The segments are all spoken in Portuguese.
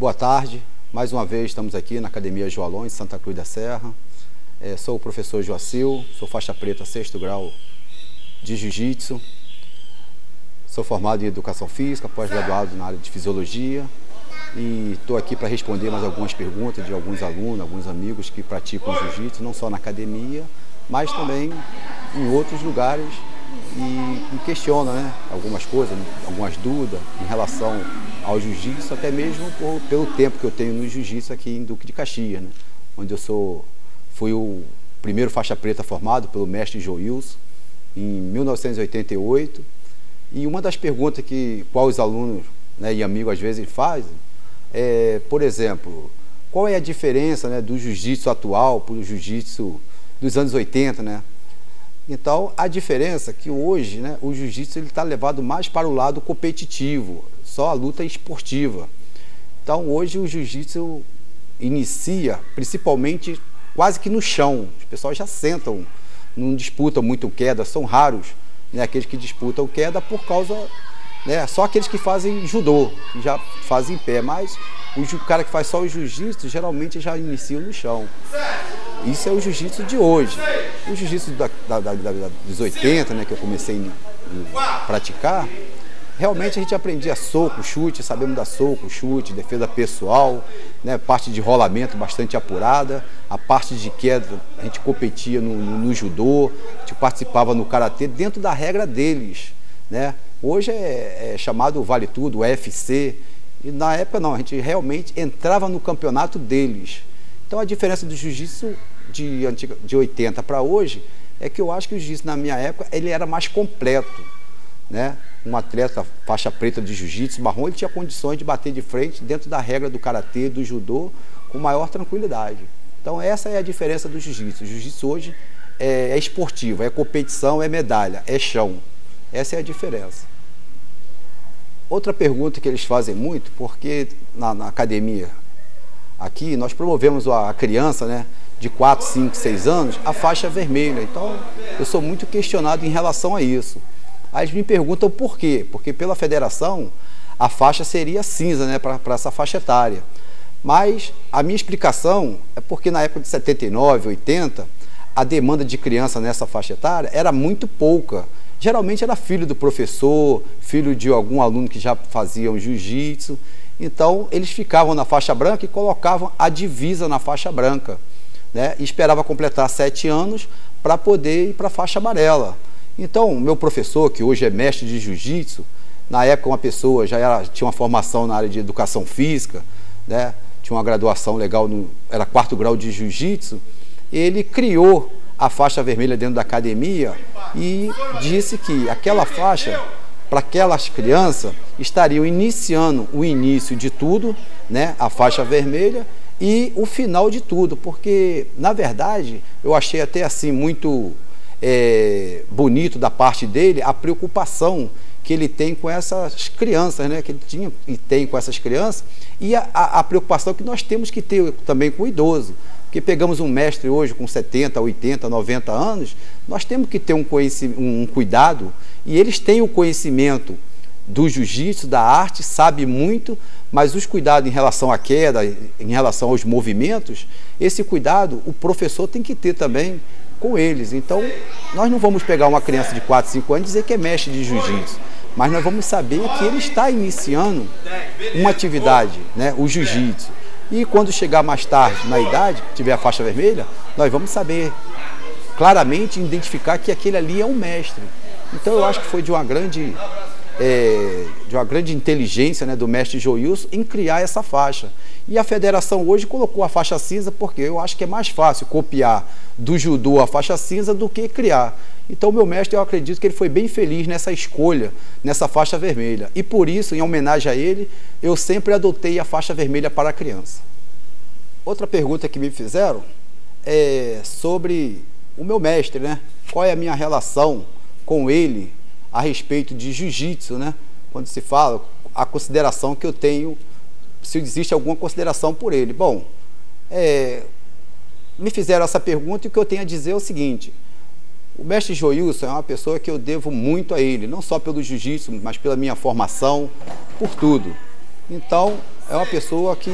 Boa tarde, mais uma vez estamos aqui na Academia Joalon, em Santa Cruz da Serra. Sou o professor Joacil, sou faixa preta 6º grau de Jiu-Jitsu. Sou formado em Educação Física, pós-graduado na área de Fisiologia. E estou aqui para responder mais algumas perguntas de alguns alunos, alguns amigos que praticam Jiu-Jitsu, não só na academia, mas também em outros lugares e questionam, né, algumas coisas, algumas dúvidas em relação ao Jiu-Jitsu, até mesmo pelo tempo que eu tenho no Jiu-Jitsu aqui em Duque de Caxias, né, onde fui o primeiro faixa preta formado pelo mestre Joilson em 1988. E uma das perguntas qual os alunos, né, e amigos às vezes fazem é, por exemplo, qual é a diferença, né, do Jiu-Jitsu atual para o Jiu-Jitsu dos anos 80, né? Então, a diferença é que hoje, né, o Jiu-Jitsu está levado mais para o lado competitivo, só a luta esportiva. Então, hoje o Jiu-Jitsu inicia principalmente quase que no chão. Os pessoal já sentam, não disputam muito queda, são raros, né, aqueles que disputam queda por causa, né, só aqueles que fazem judô, que já fazem em pé, mas o cara que faz só o Jiu-Jitsu geralmente já inicia no chão. Isso é o Jiu-Jitsu de hoje. O Jiu-Jitsu dos 80, né, que eu comecei a praticar, realmente a gente aprendia soco, chute, sabemos dar soco, chute, defesa pessoal, né, parte de rolamento bastante apurada, a parte de queda a gente competia no judô, a gente participava no karatê dentro da regra deles, né? Hoje é chamado Vale Tudo, UFC, e na época não, a gente realmente entrava no campeonato deles. Então a diferença do Jiu-Jitsu de 80 para hoje é que eu acho que o Jiu-Jitsu na minha época ele era mais completo, né? Um atleta faixa preta de Jiu-Jitsu marrom, ele tinha condições de bater de frente dentro da regra do karatê, do judô, com maior tranquilidade. Então essa é a diferença do Jiu-Jitsu. O Jiu-Jitsu hoje é esportivo, é competição, é medalha, é chão. Essa é a diferença. Outra pergunta que eles fazem muito, porque na academia aqui nós promovemos a criança, né, de 4, 5, 6 anos, a faixa vermelha. Então eu sou muito questionado em relação a isso. Aí eles me perguntam por quê? Porque pela federação a faixa seria cinza, né, para essa faixa etária. Mas a minha explicação é porque na época de 79, 80, a demanda de criança nessa faixa etária era muito pouca. Geralmente era filho do professor, filho de algum aluno que já fazia jiu-jitsu. Então eles ficavam na faixa branca e colocavam a divisa na faixa branca, né, e esperava completar 7 anos para poder ir para a faixa amarela. Então, meu professor, que hoje é mestre de jiu-jitsu, na época uma pessoa tinha uma formação na área de educação física, né, tinha uma graduação legal, era 4º grau de jiu-jitsu, ele criou a faixa vermelha dentro da academia e disse que aquela faixa, para aquelas crianças, estariam iniciando o início de tudo, né, a faixa vermelha, e o final de tudo, porque, na verdade, eu achei até assim muito bonito da parte dele a preocupação que ele tem com essas crianças, né, que ele tinha e tem com essas crianças, e a preocupação que nós temos que ter também com o idoso. Porque pegamos um mestre hoje com 70, 80, 90 anos, nós temos que ter um cuidado, e eles têm o conhecimento do jiu-jitsu, da arte, sabe muito, mas os cuidados em relação à queda, em relação aos movimentos, esse cuidado o professor tem que ter também com eles. Então, nós não vamos pegar uma criança de 4, 5 anos e dizer que é mestre de jiu-jitsu, mas nós vamos saber que ele está iniciando uma atividade, né, o jiu-jitsu. E quando chegar mais tarde, na idade, tiver a faixa vermelha, nós vamos saber claramente identificar que aquele ali é um mestre. Então eu acho que foi de uma grande inteligência, né, do mestre Joilson em criar essa faixa. E a federação hoje colocou a faixa cinza porque eu acho que é mais fácil copiar do judô a faixa cinza do que criar. Então, meu mestre, eu acredito que ele foi bem feliz nessa escolha, nessa faixa vermelha. E por isso, em homenagem a ele, eu sempre adotei a faixa vermelha para a criança. Outra pergunta que me fizeram é sobre o meu mestre, né? Qual é a minha relação com ele a respeito de jiu-jitsu, né? Quando se fala, a consideração que eu tenho, se existe alguma consideração por ele. Bom, me fizeram essa pergunta e o que eu tenho a dizer é o seguinte: o mestre Joilson é uma pessoa que eu devo muito a ele, não só pelo jiu-jitsu, mas pela minha formação, por tudo. Então, é uma pessoa que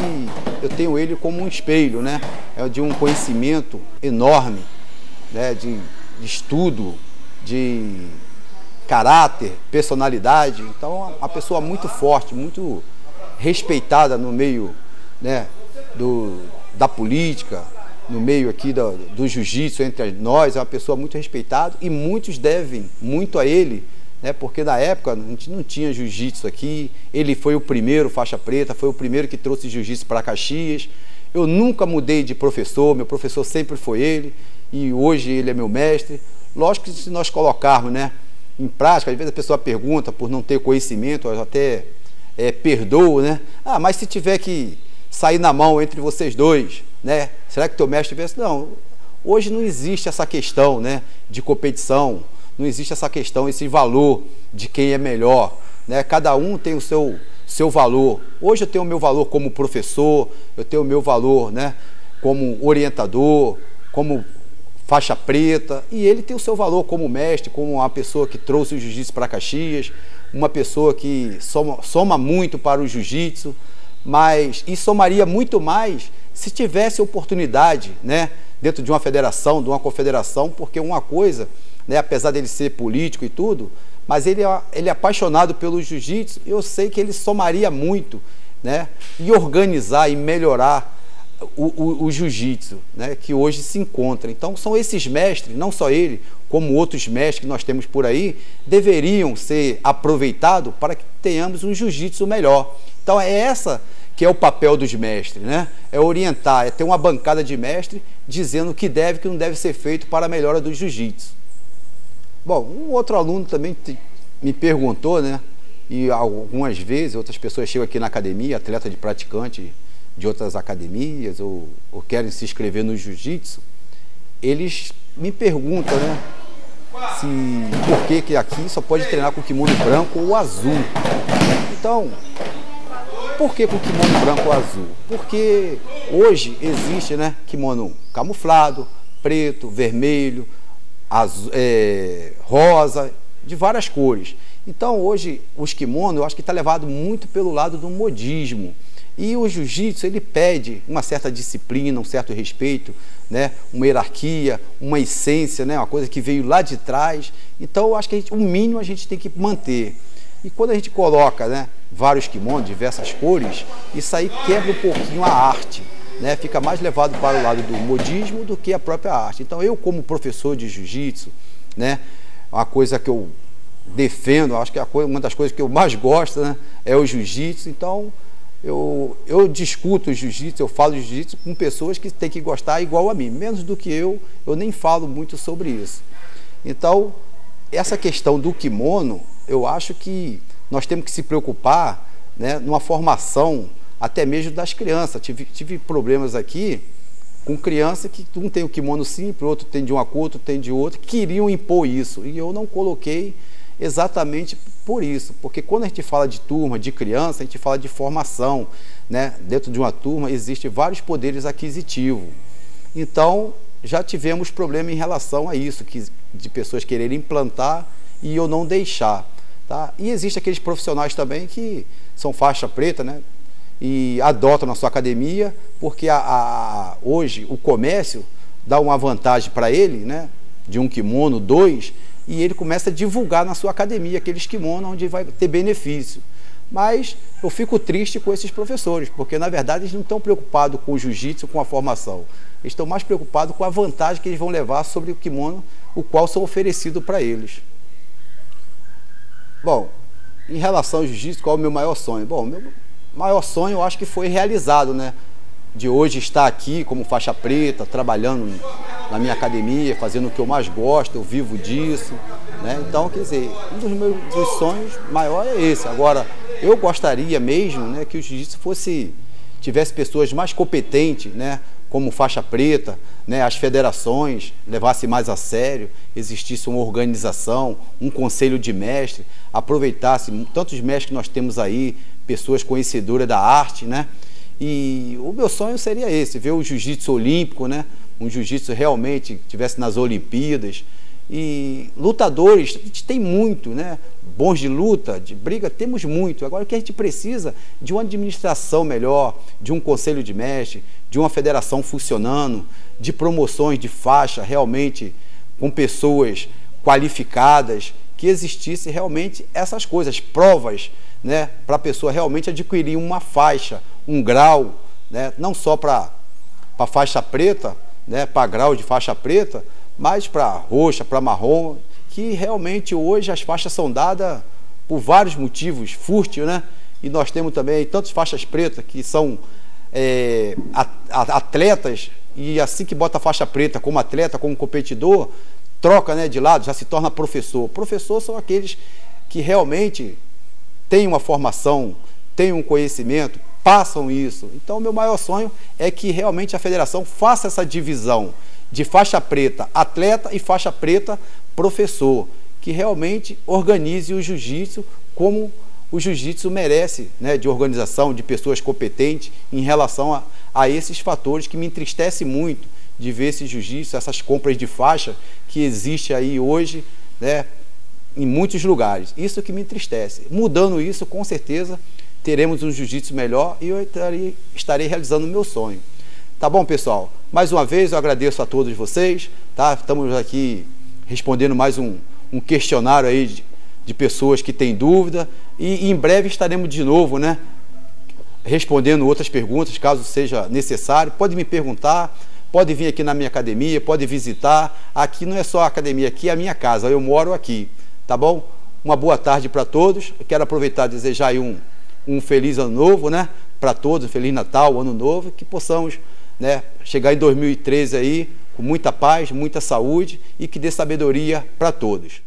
eu tenho ele como um espelho, né? É de um conhecimento enorme, né? De estudo, de caráter, personalidade. Então, uma pessoa muito forte, muito respeitada no meio, né, da política, no meio aqui do jiu-jitsu entre nós. É uma pessoa muito respeitada e muitos devem muito a ele, né, porque na época a gente não tinha jiu-jitsu aqui. Ele foi o primeiro faixa preta, foi o primeiro que trouxe jiu-jitsu para Caxias. Eu nunca mudei de professor, meu professor sempre foi ele e hoje ele é meu mestre. Lógico que se nós colocarmos, né, em prática, às vezes a pessoa pergunta por não ter conhecimento, eu até perdoo, né? Ah, mas se tiver que sair na mão entre vocês dois, né? Será que teu mestre tivesse? Não, hoje não existe essa questão, né, de competição, não existe essa questão, esse valor de quem é melhor, né? Cada um tem o seu valor. Hoje eu tenho o meu valor como professor, eu tenho o meu valor, né, como orientador, como faixa preta, e ele tem o seu valor como mestre, como uma pessoa que trouxe o jiu-jitsu para Caxias, uma pessoa que soma muito para o jiu-jitsu, e somaria muito mais se tivesse oportunidade, né, dentro de uma federação, de uma confederação, porque uma coisa, né, apesar dele ser político e tudo, mas ele é apaixonado pelo jiu-jitsu. Eu sei que ele somaria muito, né, e organizar e melhorar o jiu-jitsu, né, que hoje se encontra. Então são esses mestres, não só ele, como outros mestres que nós temos por aí, deveriam ser aproveitados para que tenhamos um jiu-jitsu melhor. Então é essa que é o papel dos mestres, né? É orientar, é ter uma bancada de mestre dizendo o que deve e o que não deve ser feito para a melhora do jiu-jitsu. Bom, um outro aluno também me perguntou, né, e algumas vezes outras pessoas chegam aqui na academia, atleta de praticante de outras academias, ou querem se inscrever no jiu-jitsu, eles me perguntam, né, por que aqui só pode treinar com kimono branco ou azul. Então, por que com kimono branco ou azul? Porque hoje existe, né, kimono camuflado, preto, vermelho, azul, rosa, de várias cores. Então hoje os kimonos, eu acho que está levado muito pelo lado do modismo. E o jiu-jitsu, ele pede uma certa disciplina, um certo respeito, né? Uma hierarquia, uma essência, né? Uma coisa que veio lá de trás. Então, eu acho que o mínimo a gente tem que manter. E quando a gente coloca, né, vários kimonos, diversas cores, isso aí quebra um pouquinho a arte, né? Fica mais levado para o lado do modismo do que a própria arte. Então, eu como professor de jiu-jitsu, né, uma coisa que eu defendo, acho que uma das coisas que eu mais gosto, né, é o jiu-jitsu. Então, eu discuto o jiu-jitsu, eu falo jiu-jitsu com pessoas que têm que gostar igual a mim, menos do que eu nem falo muito sobre isso. Então, essa questão do kimono, eu acho que nós temos que se preocupar, né, numa formação até mesmo das crianças. Tive problemas aqui com criança que um tem o kimono simples, outro tem de uma cor, outro tem de outra, queriam impor isso, e eu não coloquei exatamente por isso, porque quando a gente fala de turma, de criança, a gente fala de formação, né? Dentro de uma turma existem vários poderes aquisitivos. Então, já tivemos problema em relação a isso, de pessoas quererem implantar e eu não deixar, tá? E existem aqueles profissionais também que são faixa preta, né, e adotam na sua academia, porque hoje o comércio dá uma vantagem para ele, né, de um kimono, 2, e ele começa a divulgar na sua academia aqueles kimonos onde vai ter benefício. Mas eu fico triste com esses professores, porque na verdade eles não estão preocupados com o jiu-jitsu, com a formação. Eles estão mais preocupados com a vantagem que eles vão levar sobre o kimono, o qual são oferecido para eles. Bom, em relação ao jiu-jitsu, qual é o meu maior sonho? Bom, meu maior sonho eu acho que foi realizado, né? De hoje estar aqui como faixa preta, trabalhando na minha academia, fazendo o que eu mais gosto, eu vivo disso, né? Então, quer dizer, um dos meus sonhos maiores é esse. Agora, eu gostaria mesmo, né, que o jiu-jitsu tivesse pessoas mais competentes, né, como faixa preta, né, as federações levassem mais a sério, existisse uma organização, um conselho de mestre, aproveitasse tantos mestres que nós temos aí, pessoas conhecedoras da arte, né? E o meu sonho seria esse, ver o jiu-jitsu olímpico, né? Um jiu-jitsu realmente que estivesse nas Olimpíadas e lutadores, a gente tem muito, né? Bons de luta, de briga, temos muito. Agora o que a gente precisa de uma administração melhor, de um conselho de mestre, de uma federação funcionando, de promoções de faixa realmente com pessoas qualificadas, que existisse realmente essas coisas, provas, né, para a pessoa realmente adquirir uma faixa, um grau, né, não só para faixa preta, né, para grau de faixa preta, mas para roxa, para marrom, que realmente hoje as faixas são dadas por vários motivos, fútil, né? E nós temos também tantas faixas pretas que são atletas, e assim que bota a faixa preta como atleta, como competidor, troca, né, de lado, já se torna professor. Professor são aqueles que realmente têm uma formação, têm um conhecimento, passam isso. Então, o meu maior sonho é que realmente a federação faça essa divisão de faixa preta atleta e faixa preta professor, que realmente organize o jiu-jitsu como o jiu-jitsu merece, né, de organização, de pessoas competentes em relação a esses fatores que me entristece muito de ver esse jiu-jitsu, essas compras de faixa que existe aí hoje, né, em muitos lugares. Isso que me entristece. Mudando isso, com certeza, teremos um jiu-jitsu melhor e eu estarei realizando o meu sonho. Tá bom, pessoal? Mais uma vez, eu agradeço a todos vocês, tá? Estamos aqui respondendo mais um questionário aí de pessoas que têm dúvida e em breve estaremos de novo, né, respondendo outras perguntas, caso seja necessário. Pode me perguntar, pode vir aqui na minha academia, pode visitar. Aqui não é só a academia, aqui é a minha casa, eu moro aqui, tá bom? Uma boa tarde para todos. Eu quero aproveitar e desejar aí um feliz ano novo, né, para todos, um feliz Natal, ano novo, que possamos, né, chegar em 2013 aí com muita paz, muita saúde e que dê sabedoria para todos.